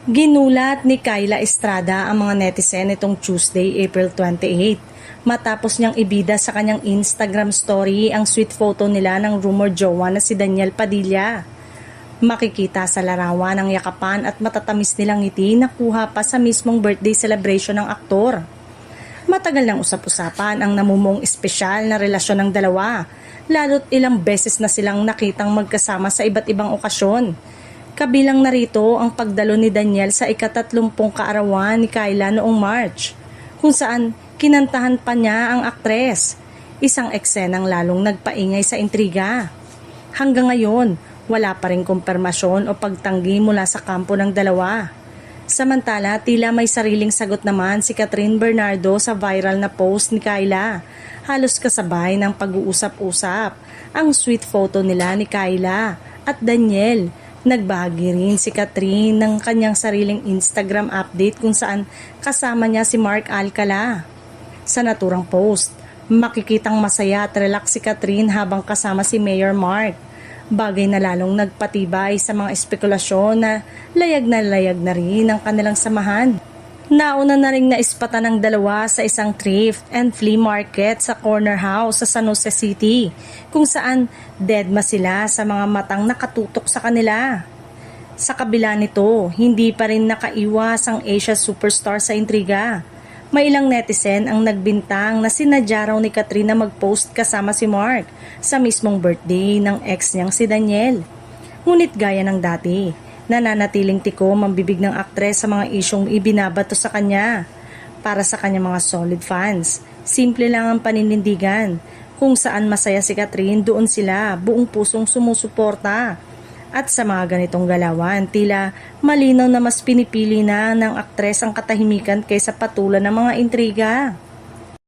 Ginulat ni Kyla Estrada ang mga netizen nitong Tuesday, April 28, matapos niyang ibida sa kanyang Instagram story ang sweet photo nila ng rumor jowa na si Daniel Padilla. Makikita sa larawan ang yakapan at matatamis nilang ngiti na kuha pa sa mismong birthday celebration ng aktor. Matagal nang usap-usapan ang namumong espesyal na relasyon ng dalawa, lalo't ilang beses na silang nakitang magkasama sa iba't ibang okasyon. Kabilang narito ang pagdalo ni Daniel sa ika-30 kaarawan ni Kyla noong March, kung saan kinantahan pa niya ang aktres, isang eksenang lalong nagpaingay sa intriga. Hanggang ngayon, wala pa ring kumpirmasyon o pagtanggi mula sa kampo ng dalawa. Samantala, tila may sariling sagot naman si Catherine Bernardo sa viral na post ni Kyla. Halos kasabay ng pag-uusap-usap ang sweet photo nila ni Kyla at Daniel. Nagbahagi rin si Catherine ng kanyang sariling Instagram update kung saan kasama niya si Mark Alcala. Sa naturang post, makikitang masaya at relax si Catherine habang kasama si Mayor Mark. Bagay na lalong nagpatibay sa mga espekulasyon na layag na rin ang kanilang samahan. Nauna na ring naispatan ng dalawa sa isang thrift and flea market sa corner house sa San Jose City, kung saan deadma sila sa mga matang nakatutok sa kanila. Sa kabila nito, hindi pa rin nakaiwas ang Asia superstar sa intriga. May ilang netizen ang nagbintang na sinadya raw ni Katrina mag-post kasama si Mark sa mismong birthday ng ex niyang si Daniel. Ngunit gaya ng dati, nananatiling tikom ang bibig ng aktres sa mga isyong ibinabato sa kanya. Para sa kanyang mga solid fans, simple lang ang paninindigan. Kung saan masaya si Catherine, doon sila buong pusong sumusuporta. At sa mga ganitong galawan, tila malinaw na mas pinipili na ng aktres ang katahimikan kaysa patulan ng mga intriga.